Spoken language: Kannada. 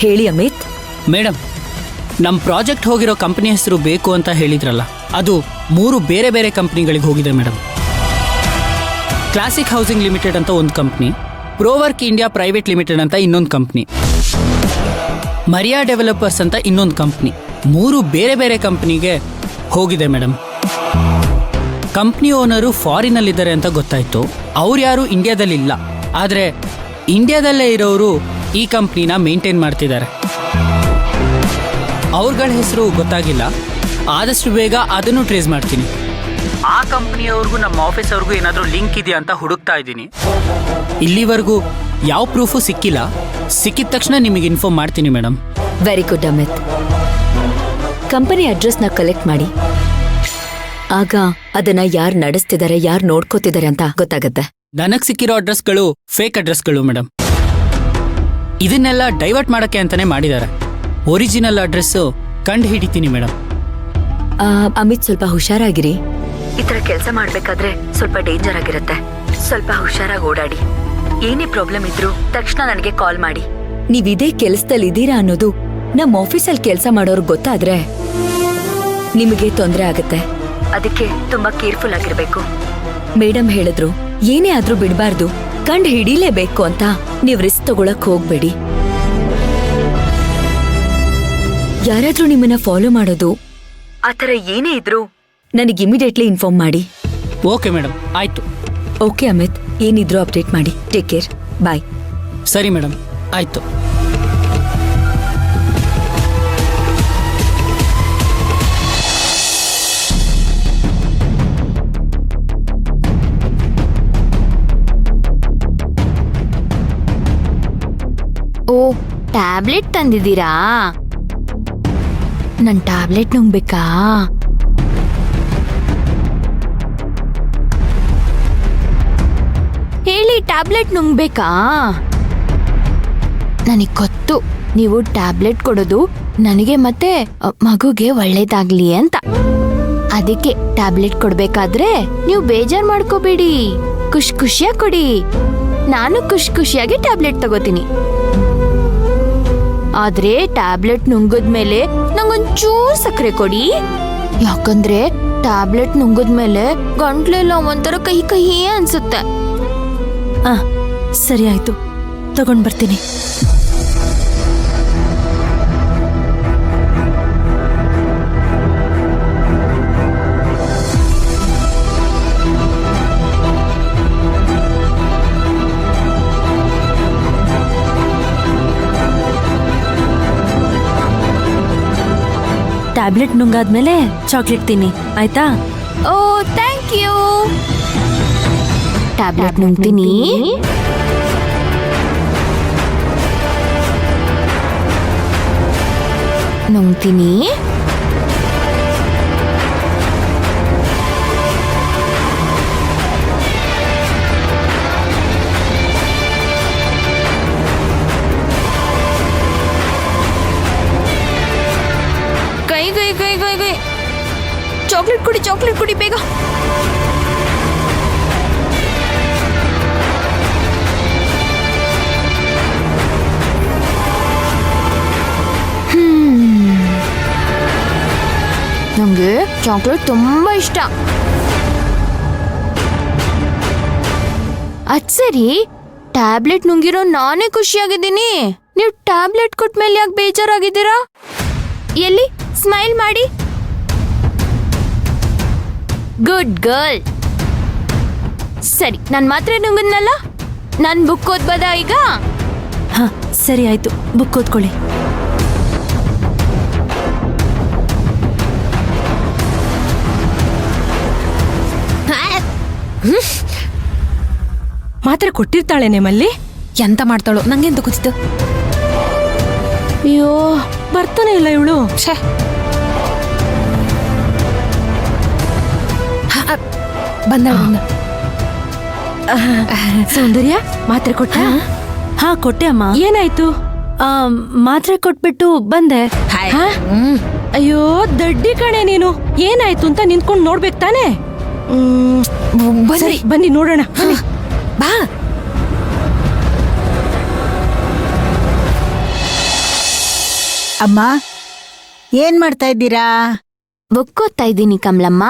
ಹೇಳಿ ಅಮಿತ್. ಮೇಡಮ್, ನಮ್ಮ ಪ್ರಾಜೆಕ್ಟ್ ಹೋಗಿರೋ ಕಂಪನಿ ಹೆಸರು ಬೇಕು ಅಂತ ಹೇಳಿದ್ರಲ್ಲ, ಅದು 3 ಬೇರೆ ಬೇರೆ ಕಂಪ್ನಿಗಳಿಗೆ ಹೋಗಿದೆ ಮೇಡಮ್. ಕ್ಲಾಸಿಕ್ ಹೌಸಿಂಗ್ ಲಿಮಿಟೆಡ್ ಅಂತ ಒಂದು ಕಂಪ್ನಿ, ಪ್ರೋವರ್ಕ್ ಇಂಡಿಯಾ ಪ್ರೈವೇಟ್ ಲಿಮಿಟೆಡ್ ಅಂತ ಇನ್ನೊಂದು ಕಂಪ್ನಿ, ಮರಿಯಾ ಡೆವಲಪರ್ಸ್ ಅಂತ ಇನ್ನೊಂದು ಕಂಪ್ನಿ. 3 ಬೇರೆ ಬೇರೆ ಕಂಪ್ನಿಗೆ ಹೋಗಿದೆ ಮೇಡಮ್. ಕಂಪ್ನಿ ಓನರು ಫಾರಿನಲ್ಲಿದ್ದಾರೆ ಅಂತ ಗೊತ್ತಾಯಿತು. ಅವ್ರು ಯಾರು ಇಂಡಿಯಾದಲ್ಲಿಲ್ಲ, ಆದರೆ ಇಂಡಿಯಾದಲ್ಲೇ ಇರೋರು ಈ ಕಂಪ್ನಿನ ಮೇಂಟೈನ್ ಮಾಡ್ತಿದ್ದಾರೆ. ಅವ್ರಗಳ ಹೆಸರು ಗೊತ್ತಾಗಿಲ್ಲ. ಆದಷ್ಟು ಬೇಗ ಅದನ್ನು ಟ್ರೇಸ್ ಮಾಡ್ತೀನಿ. ಆ ಕಂಪ್ನಿಯವ್ರಿಗೂ ನಮ್ಮ ಆಫೀಸ್ ಅವ್ರಿಗೂ ಏನಾದರೂ ಲಿಂಕ್ ಇದೆಯಾ ಅಂತ ಹುಡುಕ್ತಾ ಇದ್ದೀನಿ. ಇಲ್ಲಿವರೆಗೂ ಯಾವ ಪ್ರೂಫು ಸಿಕ್ಕಿಲ್ಲ. ಸಿಕ್ಕಿದ ತಕ್ಷಣ ನಿಮಗೆ ಇನ್ಫಾರ್ಮ್ ಮಾಡ್ತೀನಿ madam. Very good Amit. Company ಅಡ್ರೆಸ್ನ ಕಲೆಕ್ಟ್ ಮಾಡಿ, ಆಗ ಅದನ್ನ ಯಾರು ನಡೆಸ್ತಿದ್ದಾರೆ, ಯಾರು ನೋಡ್ಕೋತಿದ್ದಾರೆ ಅಂತ ಗೊತ್ತಾಗತ್ತೆ. ನನಗೆ ಸಿಕ್ಕಿರೋ ಅಡ್ರೆಸ್ಗಳು ಫೇಕ್ ಅಡ್ರೆಸ್ಗಳು ಮೇಡಮ್. ಇದನ್ನೆಲ್ಲ ಡೈವರ್ಟ್ ಮಾಡೋಕ್ಕೆ ಅಂತಾನೆ ಮಾಡಿದ್ದಾರೆ. ಒರಿಜಿನಲ್ ಅಡ್ರೆಸ್ಸು ಕಂಡು ಹಿಡಿತೀನಿ ಮೇಡಮ್. ಅಮಿತ್, ಸ್ವಲ್ಪ ಹುಷಾರಾಗಿರಿ. ಈ ತರ ಕೆಲಸ ಮಾಡ್ಬೇಕಾದ್ರೆ ಸ್ವಲ್ಪ ಡೇಂಜರ್ ಆಗಿರುತ್ತೆ. ಸ್ವಲ್ಪ ಹುಷಾರಾಗಿ ಓಡಾಡಿ. ಏನೇ ಪ್ರಾಬ್ಲಮ್ ಇದ್ರೂ ತಕ್ಷಣ ನನಗೆ ಕಾಲ್ ಮಾಡಿ. ನೀವ್ ಇದೇ ಕೆಲಸದಲ್ಲಿ ಇದ್ದೀರಾ ಅನ್ನೋದು ನಮ್ಮ ಆಫೀಸಲ್ಲಿ ಕೆಲಸ ಮಾಡೋರ್ಗೆ ಗೊತ್ತಾದ್ರೆ ನಿಮಗೆ ತೊಂದರೆ ಆಗುತ್ತೆ. ಅದಕ್ಕೆ ತುಂಬಾ ಕೇರ್ಫುಲ್ ಆಗಿರ್ಬೇಕು. ಮೇಡಮ್ ಹೇಳಿದ್ರು, ಏನೇ ಆದ್ರೂ ಬಿಡಬಾರ್ದು, ಕಂಡು ಹಿಡೀಲೇಬೇಕು ಅಂತ. ನೀವ್ ರಿಸ್ಕ್ ತಗೊಳಕ್ ಹೋಗ್ಬೇಡಿ. ಯಾರಾದ್ರೂ ನಿಮ್ಮನ್ನ ಫಾಲೋ ಮಾಡೋದು, ಆತರ ಏನೇ ಇದ್ರು ನನಗೆ ಇಮಿಡಿಯೇಟ್ಲಿ ಇನ್ಫಾರ್ಮ್ ಮಾಡಿ. ಓಕೆ ಮೇಡಮ್, ಆಯ್ತು. ಓಕೆ ಅಮಿತ್, ಏನಿದ್ರು ಅಪ್ಡೇಟ್ ಮಾಡಿ. Take care. ಬಾಯ್. ಸರಿ ಮೇಡಮ್, ಆಯ್ತು. ಓ, ಟ್ಯಾಬ್ಲೆಟ್ ತಂದಿದ್ದೀರಾ? ನನ್ ಟ್ಯಾಬ್ಲೆಟ್ ನುಂಗ್ಬೇಕಾ? ಹೇಳಿ, ಟ್ಯಾಬ್ಲೆಟ್ ನುಂಗ್ಬೇಕಾ? ನನಗ್ ಗೊತ್ತು, ನೀವು ಟ್ಯಾಬ್ಲೆಟ್ ಕೊಡೋದು ನನಗೆ ಮತ್ತೆ ಮಗುಗೆ ಒಳ್ಳೇದಾಗ್ಲಿ ಅಂತ. ಅದಕ್ಕೆ ಟ್ಯಾಬ್ಲೆಟ್ ಕೊಡ್ಬೇಕಾದ್ರೆ ನೀವು ಬೇಜಾರ್ ಮಾಡ್ಕೋಬೇಡಿ, ಖುಷಿಯಾಗಿ ಕೊಡಿ. ನಾನು ಖುಷಿಯಾಗಿ ಟ್ಯಾಬ್ಲೆಟ್ ತಗೋತೀನಿ. ಆದ್ರೆ ಟ್ಯಾಬ್ಲೆಟ್ ನುಂಗದ್ಮೇಲೆ ನಂಗೊಂಚೂರು ಸಕ್ಕರೆ ಕೊಡಿ. ಯಾಕಂದ್ರೆ ಟ್ಯಾಬ್ಲೆಟ್ ನುಂಗದ್ಮೇಲೆ ಗಂಟ್ಲೆಲ್ಲ ಒಂಥರ ಕಹಿ ಅನ್ಸುತ್ತೆ. ಸರಿ ಆಯ್ತು, ತಗೊಂಡ್ ಬರ್ತೀನಿ. ಟ್ಯಾಬ್ಲೆಟ್ ನುಂಗಾದ್ಮೇಲೆ ಚಾಕ್ಲೇಟ್ ತಿನ್ನಿ, ಆಯ್ತಾ? ಓ, ಥ್ಯಾಂಕ್ ಯು. ಟ್ಯಾಬ್ಲೆಟ್ ನುಂಗ್ತೀನಿ. ನುಂಗ್ತೀನಿ. ಕೈ ಚಾಕ್ಲೇಟ್ ಕುಡಿ ಬೇಗ. ನಂಗೆ ಚಾಕ್ಲೇಟ್ ತುಂಬಾ ಇಷ್ಟ. ಅದ್ ಸರಿ, ಟ್ಯಾಬ್ಲೆಟ್ ನುಂಗಿರೋ ನಾನೇ ಖುಷಿಯಾಗಿದ್ದೀನಿ. ನೀವು ಟ್ಯಾಬ್ಲೆಟ್ ಕೊಟ್ಮೇಲೆ ಯಾಕೆ ಬೇಜಾರಾಗಿದ್ದೀರಾ? ಎಲ್ಲಿ ಸ್ಮೈಲ್ ಮಾಡಿ. Good girl. ಸರಿ, ನಾನು ಮಾತ್ರ ನುಂಗದ್ನಲ್ಲ, ನಾನು ಬುಕ್ ಓದ್ಬೋದಾ ಈಗ? ಹಾ, ಸರಿ ಆಯ್ತು, ಬುಕ್ ಓದ್ಕೊಳ್ಳಿ. ಮಾತ್ರ ಕೊಟ್ಟಿರ್ತಾಳೆ ನೇಮಲ್ಲಿ. ಎಂತ ಮಾಡ್ತಾಳೋ ನಂಗೆಂತ ಗೊತ್ತಿತ್ತು. ಅಯ್ಯೋ, ಬರ್ತಾನೆ ಇಲ್ಲ ಇವಳು. ಬಂದ ಸೌಂದರ್ಯ, ಮಾತ್ರೆ ಕೊಟ್ಟ? ಹಾ, ಕೊಟ್ಟೆ ಅಮ್ಮ. ಏನಾಯ್ತು? ಮಾತ್ರೆ ಕೊಟ್ಬಿಟ್ಟು ಬಂದೆ. ಅಯ್ಯೋ ದಡ್ಡಿ ಕಣೆ ನೀನು. ಏನಾಯ್ತು ಅಂತ ನಿಂತ್ಕೊಂಡು ನೋಡ್ಬೇಕು ತಾನೆ. ಸರಿ, ಬನ್ನಿ ನೋಡೋಣ. ಬಾ. ಅಮ್ಮ ಏನ್ ಮಾಡ್ತಾ ಇದ್ದೀರಾ? ಒಕ್ಕೋತಾ ಇದ್ದೀನಿ ಕಮಲಮ್ಮ.